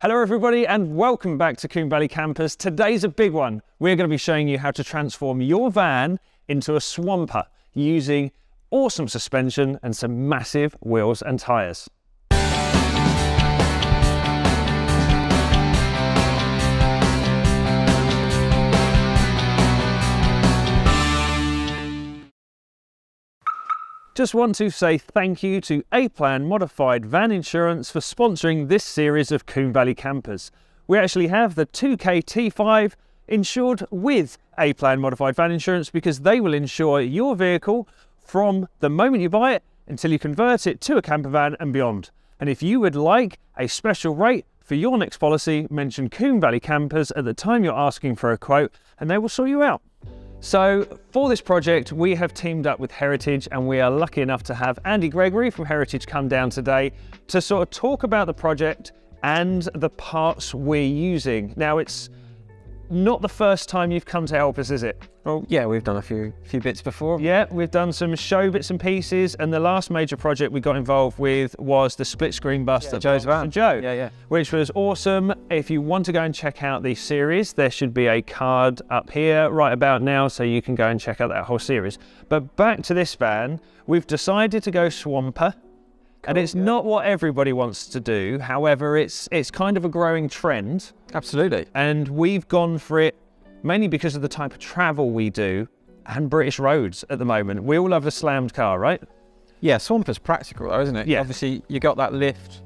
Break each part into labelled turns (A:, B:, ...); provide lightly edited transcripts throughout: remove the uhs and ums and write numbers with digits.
A: Hello everybody and welcome back to Combe Valley Campers. Today's a big one. We're going to be showing you how to transform your van into a swamper using awesome suspension and some massive wheels and tyres. Just want to say thank you to A-Plan Modified Van Insurance for sponsoring this series of Combe Valley Campers. We actually have the 2K T5 insured with A-Plan Modified Van Insurance because they will insure your vehicle from the moment you buy it until you convert it to a camper van and beyond. And if you would like a special rate for your next policy, mention Combe Valley Campers at the time you're asking for a quote and they will sort you out. So for this project, we have teamed up with Heritage and we are lucky enough to have Andy Gregory from Heritage come down today to sort of talk about the project and the parts we're using. Now, it's not the first time you've come to help us, is it?
B: Well, yeah, we've done a few bits before.
A: Yeah, we've done some show bits and pieces, and the last major project we got involved with was the split screen bus that
B: Joe's van.
A: Joe,
B: Yeah.
A: which was awesome. If you want to go and check out the series, there should be a card up here right about now, so you can go and check out that whole series. But back to this van, we've decided to go swamper. And it's not what everybody wants to do. However, it's kind of a growing trend.
B: Absolutely.
A: And we've gone for it mainly because of the type of travel we do and British roads at the moment. We all love a slammed car, right?
B: Yeah, swamper's practical though, isn't it?
A: Yeah.
B: Obviously, you got that lift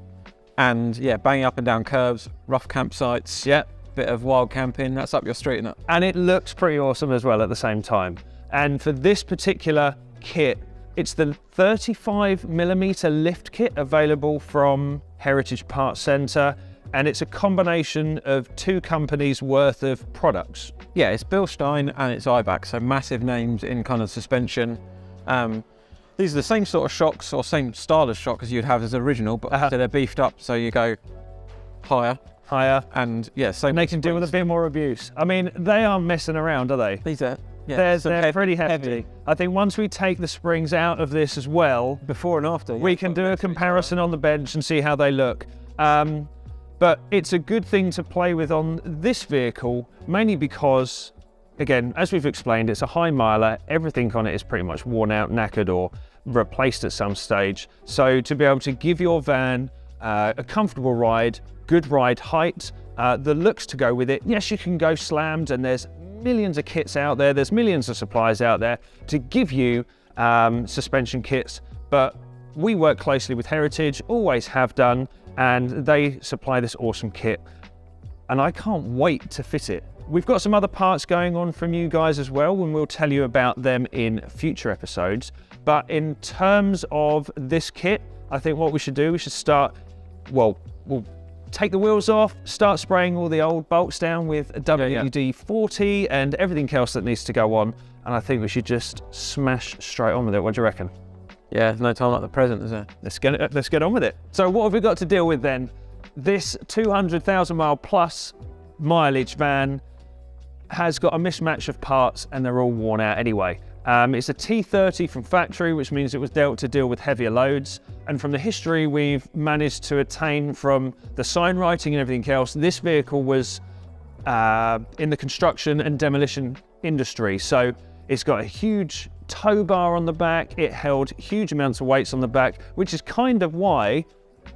B: and yeah, banging up and down curves, rough campsites,
A: Yeah.
B: bit of wild camping, that's up your street, isn't it?
A: And it looks pretty awesome as well at the same time. And for this particular kit, it's the 35mm lift kit available from Heritage Parts Centre, and it's a combination of two companies worth of products.
B: Yeah, it's Bilstein and it's Ibach, so massive names in kind of suspension. These are the same sort of shocks or same style of shock as you'd have as original, but they're beefed up so you go higher. And yeah, so
A: And they can deal with a bit more abuse. I mean, they aren't messing around, are they?
B: These are, yeah,
A: They're pretty hefty. I think once we take the springs out of this as well,
B: before and after,
A: we can do a comparison on the bench and see how they look. But it's a good thing to play with on this vehicle, mainly because, again, as we've explained, it's a high miler. Everything on it is pretty much worn out, knackered, or replaced at some stage. So to be able to give your van a comfortable ride, good ride height, the looks to go with it. Yes, you can go slammed, and there's millions of kits out there. There's millions of suppliers out there to give you suspension kits, but we work closely with Heritage, always have done, and they supply this awesome kit. And I can't wait to fit it. We've got some other parts going on from you guys as well, and we'll tell you about them in future episodes. But in terms of this kit, I think what we should do, we should start, we'll take the wheels off, start spraying all the old bolts down with a WD-40 and everything else that needs to go on. And I think we should just smash straight on with it. What do you reckon?
B: Yeah, there's no time like the present, is there?
A: Let's get on with it. So what have we got to deal with then? This 200,000 mile plus mileage van has got a mismatch of parts and they're all worn out anyway. It's a T30 from factory, which means it was dealt to deal with heavier loads. And from the history we've managed to attain from the sign writing and everything else, this vehicle was in the construction and demolition industry. So it's got a huge tow bar on the back. It held huge amounts of weights on the back, which is kind of why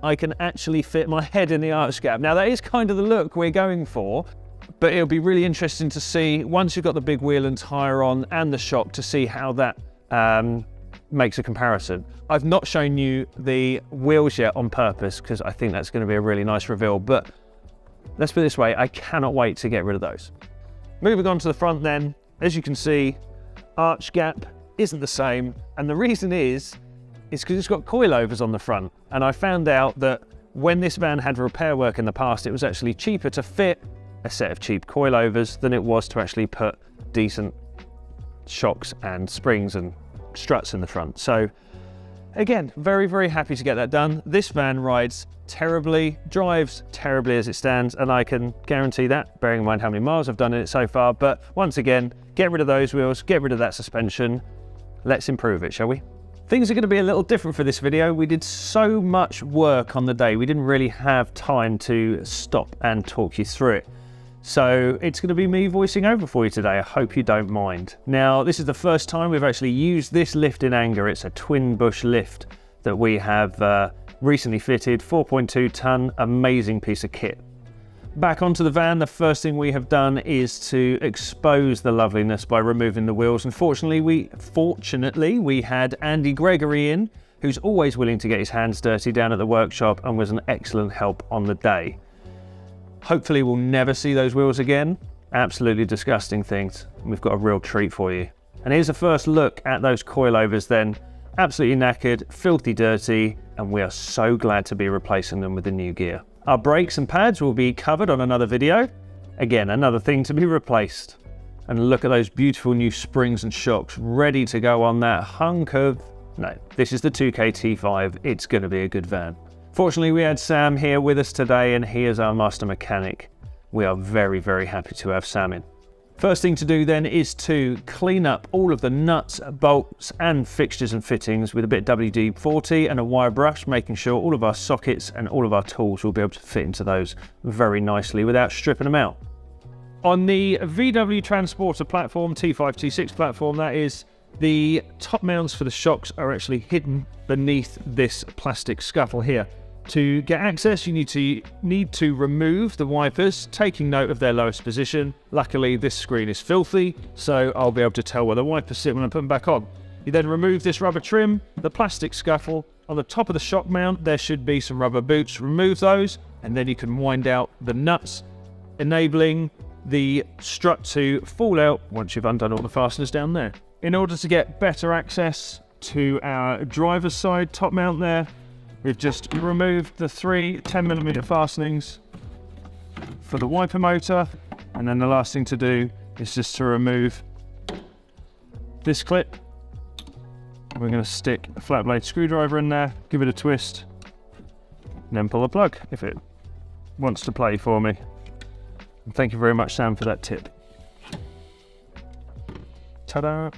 A: I can actually fit my head in the arch gap. Now that is kind of the look we're going for. But it'll be really interesting to see, once you've got the big wheel and tyre on and the shock, to see how that makes a comparison. I've not shown you the wheels yet on purpose because I think that's going to be a really nice reveal, but let's put it this way, I cannot wait to get rid of those. Moving on to the front then, as you can see, arch gap isn't the same, and the reason is because it's got coilovers on the front, and I found out that when this van had repair work in the past, it was actually cheaper to fit a set of cheap coilovers than it was to actually put decent shocks and springs and struts in the front. So again, very, very happy to get that done. This van rides terribly, drives terribly as it stands, and I can guarantee that, bearing in mind how many miles I've done in it so far. But once again, get rid of those wheels, get rid of that suspension. Let's improve it, shall we? Things are going to be a little different for this video. We did so much work on the day, we didn't really have time to stop and talk you through it. So it's going to be me voicing over for you today. I hope you don't mind. Now, this is the first time we've actually used this lift in anger. It's a twin bush lift that we have recently fitted, 4.2 ton, amazing piece of kit. Back onto the van, the first thing we have done is to expose the loveliness by removing the wheels. Fortunately, we had Andy Gregory in, who's always willing to get his hands dirty down at the workshop and was an excellent help on the day. Hopefully we'll never see those wheels again. Absolutely disgusting things. We've got a real treat for you. And here's a first look at those coilovers then. Absolutely knackered, filthy dirty, and we are so glad to be replacing them with the new gear. Our brakes and pads will be covered on another video. Again, another thing to be replaced. And look at those beautiful new springs and shocks ready to go on that hunk of... No, this is the 2K T5. It's going to be a good van. Fortunately, we had Sam here with us today, and he is our master mechanic. We are very, very happy to have Sam in. First thing to do then is to clean up all of the nuts, bolts and fixtures and fittings with a bit of WD-40 and a wire brush, making sure all of our sockets and all of our tools will be able to fit into those very nicely without stripping them out. On the VW Transporter platform, T5, T6 platform that is, the top mounts for the shocks are actually hidden beneath this plastic scuffle here. To get access, you need to remove the wipers, taking note of their lowest position. Luckily, this screen is filthy, so I'll be able to tell where the wipers sit when I put them back on. You then remove this rubber trim, the plastic scuffle. On the top of the shock mount, there should be some rubber boots. Remove those, and then you can wind out the nuts, enabling the strut to fall out once you've undone all the fasteners down there. In order to get better access to our driver's side top mount there, we've just removed the three 10mm fastenings for the wiper motor, and then the last thing to do is just to remove this clip. We're going to stick a flat blade screwdriver in there, give it a twist, and then pull the plug if it wants to play for me. And thank you very much, Sam, for that tip. Ta-da!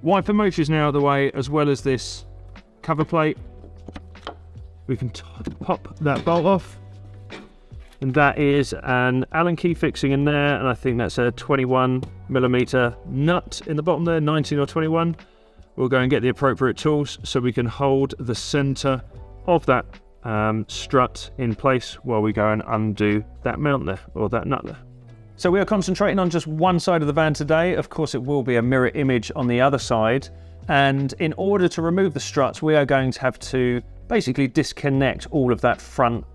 A: Wiper motor is now out of the way, as well as this cover plate. We can pop that bolt off, and that is an Allen key fixing in there, and I think that's a 21mm nut in the bottom there, 19 or 21. We'll go and get the appropriate tools so we can hold the center of that strut in place while we go and undo that mount there, or that nut there. So we are concentrating on just one side of the van today. Of course, it will be a mirror image on the other side, and in order to remove the struts, we are going to have to basically disconnect all of that front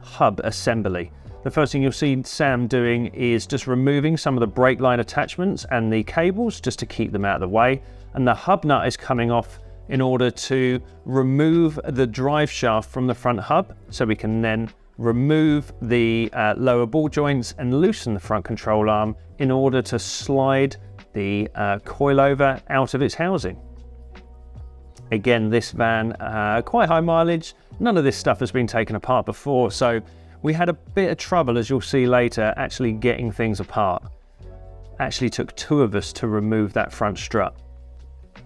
A: hub assembly. The first thing you'll see Sam doing is just removing some of the brake line attachments and the cables just to keep them out of the way. And the hub nut is coming off in order to remove the drive shaft from the front hub, so we can then remove the lower ball joints and loosen the front control arm in order to slide the coilover out of its housing. Again, this van, quite high mileage. None of this stuff has been taken apart before, so we had a bit of trouble, as you'll see later, actually getting things apart. Actually took two of us to remove that front strut.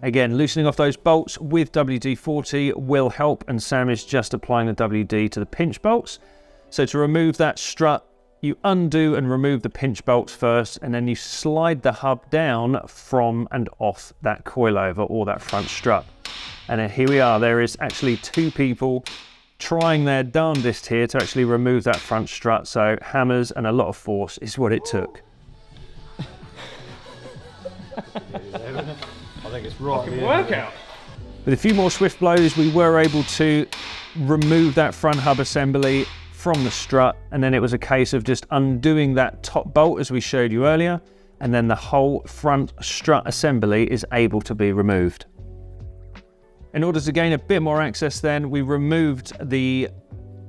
A: Again, loosening off those bolts with WD-40 will help, and Sam is just applying the WD to the pinch bolts. So to remove that strut, you undo and remove the pinch bolts first, and then you slide the hub down from and off that coilover or that front strut. And then here we are, there is actually two people trying their darndest here to actually remove that front strut, so hammers and a lot of force is what it took.
B: I think it's right.
A: Fucking workout. With a few more swift blows, we were able to remove that front hub assembly from the strut, and then it was a case of just undoing that top bolt as we showed you earlier, and then the whole front strut assembly is able to be removed. In order to gain a bit more access then, we removed the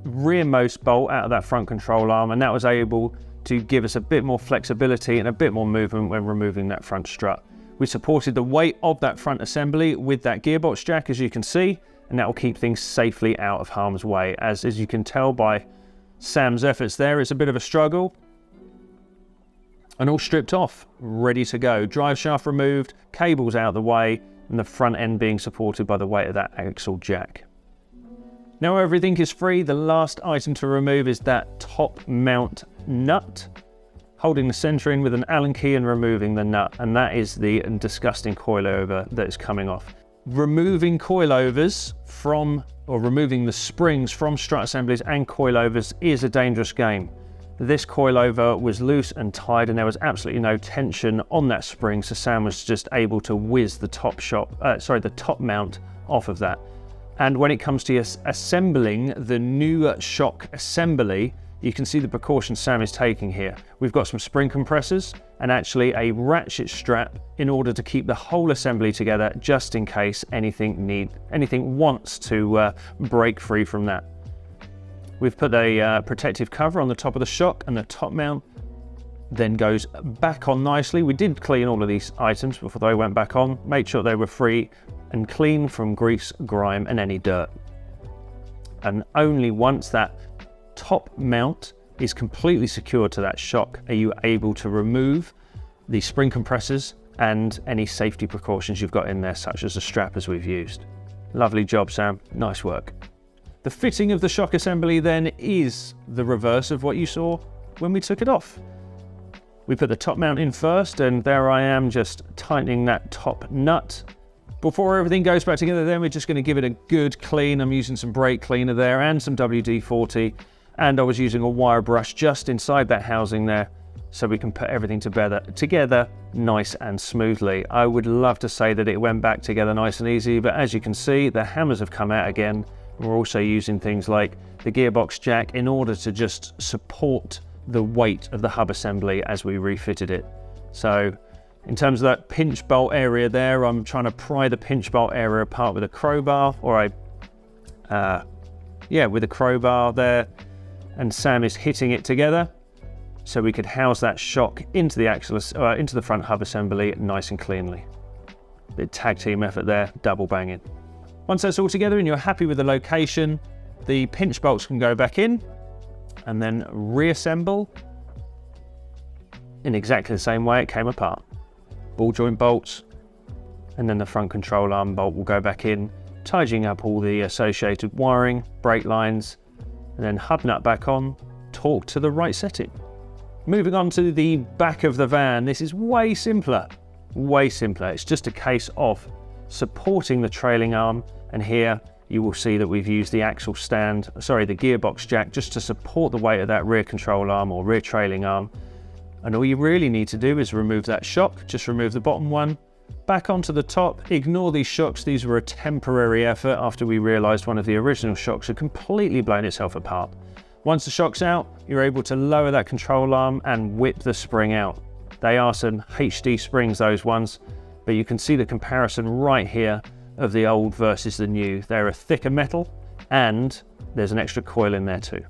A: rearmost bolt out of that front control arm, and that was able to give us a bit more flexibility and a bit more movement when removing that front strut. We supported the weight of that front assembly with that gearbox jack, as you can see, and that will keep things safely out of harm's way. As you can tell by Sam's efforts there, it's a bit of a struggle. And all stripped off, ready to go. Drive shaft removed, cables out of the way, and the front end being supported by the weight of that axle jack. Now everything is free. The last item to remove is that top mount nut, holding the centre in with an Allen key and removing the nut, and that is the disgusting coilover that is coming off. Removing coilovers from, or removing the springs from strut assemblies and coilovers is a dangerous game. This coilover was loose and tight, and there was absolutely no tension on that spring, so Sam was just able to whiz the top mount off of that. And when it comes to assembling the new shock assembly, you can see the precautions Sam is taking here. We've got some spring compressors and actually a ratchet strap in order to keep the whole assembly together, just in case anything wants to break free from that. We've put a protective cover on the top of the shock, and the top mount then goes back on nicely. We did clean all of these items before they went back on, made sure they were free and clean from grease, grime and any dirt. And only once that top mount is completely secured to that shock are you able to remove the spring compressors and any safety precautions you've got in there, such as the strap as we've used. Lovely job, Sam, nice work. The fitting of the shock assembly then is the reverse of what you saw when we took it off. We put the top mount in first, and there I am just tightening that top nut. Before everything goes back together then, we're just going to give it a good clean. I'm using some brake cleaner there and some WD-40, and I was using a wire brush just inside that housing there so we can put everything together nice and smoothly. I would love to say that it went back together nice and easy, but as you can see, the hammers have come out again. We're also using things like the gearbox jack in order to just support the weight of the hub assembly as we refitted it. So in terms of that pinch bolt area there, I'm trying to pry the pinch bolt area apart with a crowbar, or with a crowbar there, and Sam is hitting it together so we could house that shock into the axle, into the front hub assembly nice and cleanly. Bit tag team effort there, double banging. Once that's all together and you're happy with the location, the pinch bolts can go back in and then reassemble in exactly the same way it came apart. Ball joint bolts, and then the front control arm bolt will go back in, tidying up all the associated wiring, brake lines, and then hub nut back on, torque to the right setting. Moving on to the back of the van, this is way simpler. It's just a case of supporting the trailing arm, and here you will see that we've used the axle stand, the gearbox jack, just to support the weight of that rear control arm or rear trailing arm. And all you really need to do is remove that shock, just remove the bottom one, back onto the top. Ignore these shocks, these were a temporary effort after we realised one of the original shocks had completely blown itself apart. Once the shock's out, you're able to lower that control arm and whip the spring out. They are some HD springs, those ones, but you can see the comparison right here of the old versus the new. They're a thicker metal, and there's an extra coil in there too.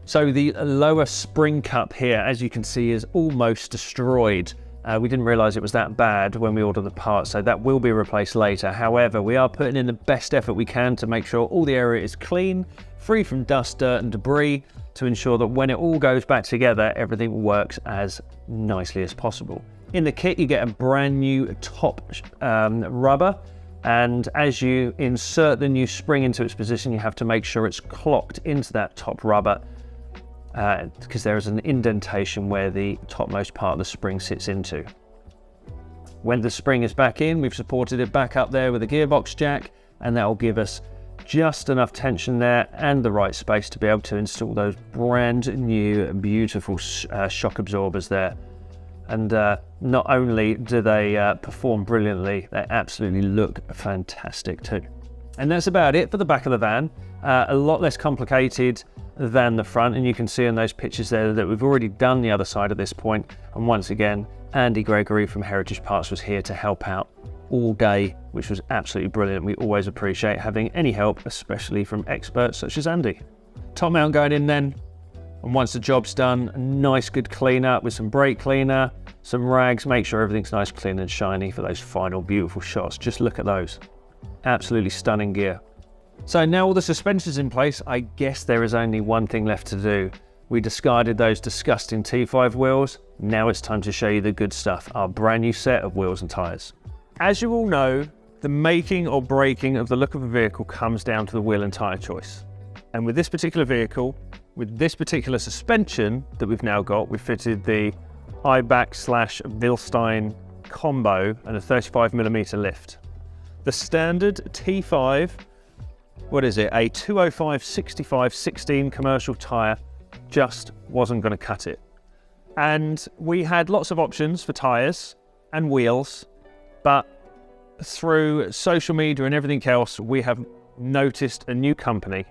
A: So the lower spring cup here, as you can see, is almost destroyed. We didn't realise it was that bad when we ordered the part, so that will be replaced later. However, we are putting in the best effort we can to make sure all the area is clean, free from dust, dirt and debris, to ensure that when it all goes back together, everything works as nicely as possible. In the kit, you get a brand new top rubber, and as you insert the new spring into its position, you have to make sure it's clocked into that top rubber, because there is an indentation where the topmost part of the spring sits into. When the spring is back in, we've supported it back up there with a gearbox jack, and that will give us just enough tension there and the right space to be able to install those brand new beautiful shock absorbers there. And not only do they perform brilliantly, they absolutely look fantastic too. And that's about it for the back of the van. A lot less complicated than the front, and you can see in those pictures there that we've already done the other side at this point. And once again, Andy Gregory from Heritage Parts was here to help out all day, which was absolutely brilliant. We always appreciate having any help, especially from experts such as Andy. Top mount going in then, and once the job's done, a nice good clean up with some brake cleaner, some rags, make sure everything's nice, clean and shiny for those final beautiful shots. Just look at those. Absolutely stunning gear. So now all the suspension's in place, I guess there is only one thing left to do. We discarded those disgusting T5 wheels. Now it's time to show you the good stuff, our brand new set of wheels and tyres. As you all know, The making or breaking of the look of a vehicle comes down to the wheel and tyre choice. And with this particular vehicle, with this particular suspension that we've now got, we've fitted the Ibach/Bilstein combo and a 35mm lift. The standard T5, what is it, a 205/65/16 commercial tyre just wasn't going to cut it. And we had lots of options for tyres and wheels, but through social media and everything else, we have noticed a new company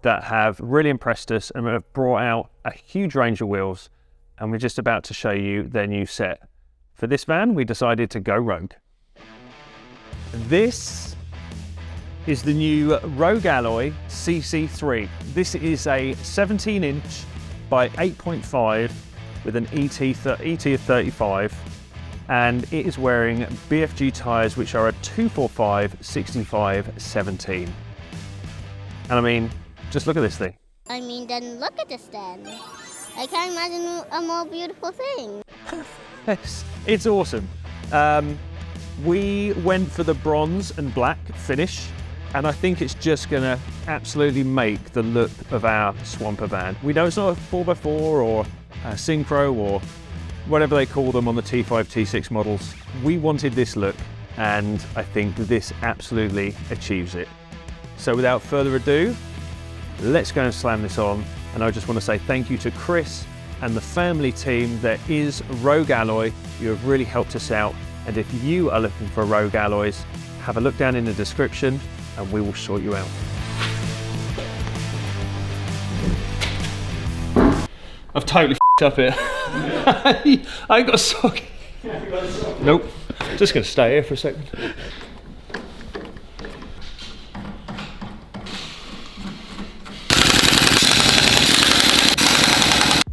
A: that have really impressed us and have brought out a huge range of wheels, and we're just about to show you their new set. For this van, we decided to go rogue. This is the new Rogue Alloy CC3. This is a 17-inch by 8.5 with an ET of 35, and it is wearing BFG tyres, which are a 245/65/17. And I mean, just look at this thing.
C: I mean, then look at this then. I can't imagine a more beautiful thing.
A: It's awesome. We went for the bronze and black finish, and I think it's just gonna absolutely make the look of our Swamper van. We know it's not a 4x4 or a Synchro or whatever they call them on the T5, T6 models. We wanted this look, and I think this absolutely achieves it. So without further ado, let's go and slam this on. And I just want to say thank you to Chris and the family team that is Rogue Alloy. You have really helped us out. And if you are looking for Rogue Alloys, have a look down in the description and we will sort you out. I've totally f***ed up it. I ain't got a sock. Nope. Just going to stay here for a second.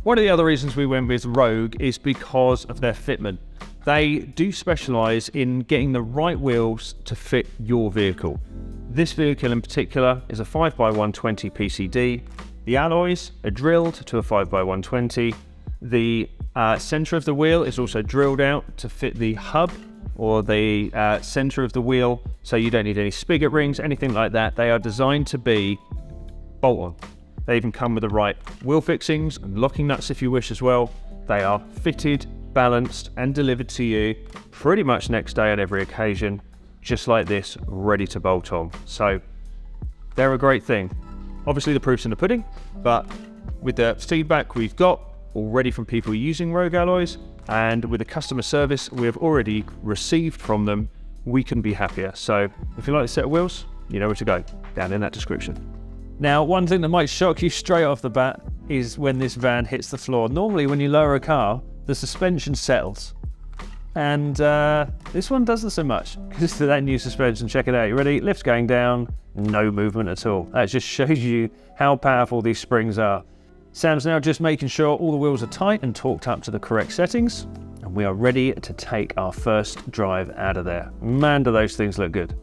A: One of the other reasons we went with Rogue is because of their fitment. They do specialise in getting the right wheels to fit your vehicle. This vehicle in particular is a 5x120 PCD. The alloys are drilled to a 5x120. The centre of the wheel is also drilled out to fit the hub or the centre of the wheel, so you don't need any spigot rings, anything like that. They are designed to be bolt-on. They even come with the right wheel fixings and locking nuts if you wish as well. They are fitted, balanced and delivered to you pretty much next day on every occasion, just like this, ready to bolt on. So they're a great thing. Obviously the proof's in the pudding, but with the feedback we've got already from people using Rogue Alloys and with the customer service we have already received from them, we couldn't be happier. So if you like the set of wheels, you know where to go, down in that description. Now, one thing that might shock you straight off the bat is when this van hits the floor. Normally, when you lower a car, the suspension settles. And this one doesn't so much. Because to that new suspension, check it out. You ready? Lift's going down, no movement at all. That just shows you how powerful these springs are. Sam's now just making sure all the wheels are tight and torqued up to the correct settings. And we are ready to take our first drive out of there. Man, do those things look good.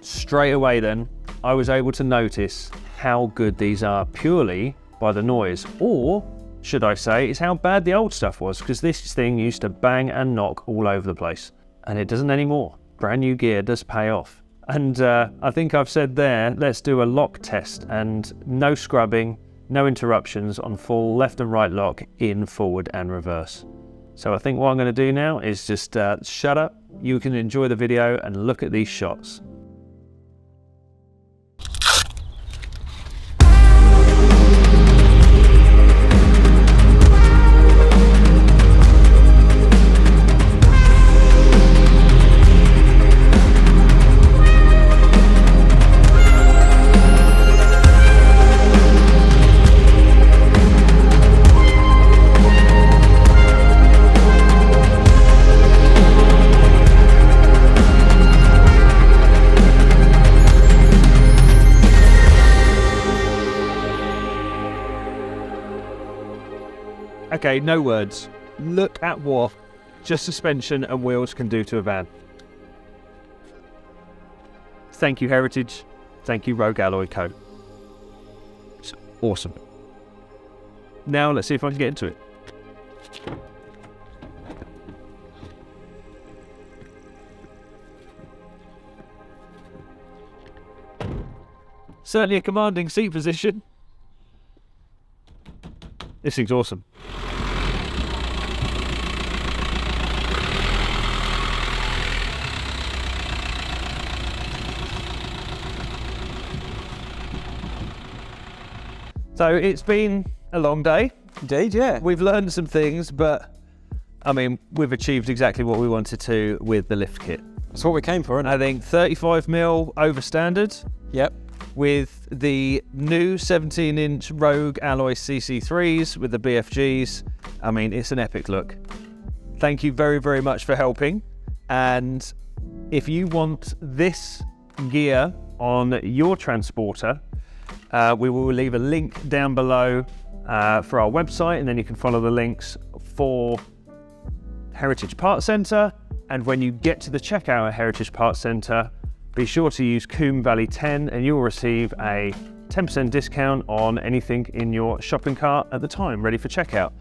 A: Straight away then, I was able to notice how good these are purely by the noise, or should I say, is how bad the old stuff was, because this thing used to bang and knock all over the place, and it doesn't anymore. Brand new gear does pay off. And I think I've said there, let's do a lock test, and no scrubbing, no interruptions on full left and right lock in forward and reverse. So I think what I'm going to do now is just shut up, you can enjoy the video and look at these shots. Okay, no words. Look at what just suspension and wheels can do to a van. Thank you, Heritage. Thank you, Rogue Alloy Co. It's awesome. Now let's see if I can get into it. Certainly a commanding seat position. This thing's awesome. So it's been a long day.
B: Indeed, yeah.
A: We've learned some things, but I mean, we've achieved exactly what we wanted to with the lift kit.
B: That's what we came for, isn't it?
A: I think 35mm over standard
B: Yep.
A: with the new 17-inch Rogue alloy CC3s with the BFGs. I mean, it's an epic look. Thank you very, very much for helping. And if you want this gear on your transporter, we will leave a link down below for our website, and then you can follow the links for Heritage Parts Centre. And when you get to the checkout at Heritage Parts Centre, be sure to use Coombe Valley 10 and you'll receive a 10% discount on anything in your shopping cart at the time, ready for checkout.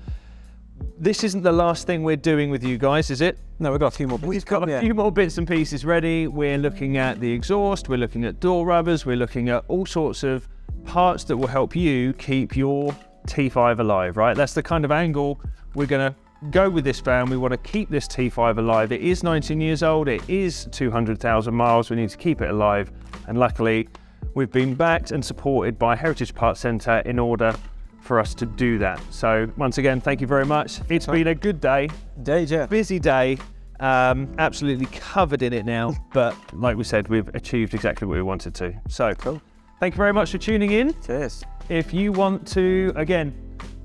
A: This isn't the last thing we're doing with you guys, is it?
B: No, we've got a few more bits.
A: We've got a few more bits and pieces ready. We're looking at the exhaust, we're looking at door rubbers, we're looking at all sorts of parts that will help you keep your T5 alive, right? That's the kind of angle we're going to go with this van. We want to keep this T5 alive. It is 19 years old, it is 200,000 miles, we need to keep it alive, and luckily we've been backed and supported by Heritage Parts Centre in order for us to do that. So once again, thank you very much. It's been a good day.
B: Indeed, yeah.
A: Busy day, absolutely covered in it now, but like we said, we've achieved exactly what we wanted to. So
B: Cool.
A: thank you very much for tuning in.
B: Cheers.
A: If you want to, again,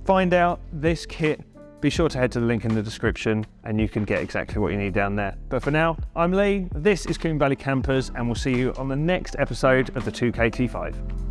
A: find out this kit, be sure to head to the link in the description and you can get exactly what you need down there. But for now, I'm Lee, this is Coombe Valley Campers, and we'll see you on the next episode of the 2K T5.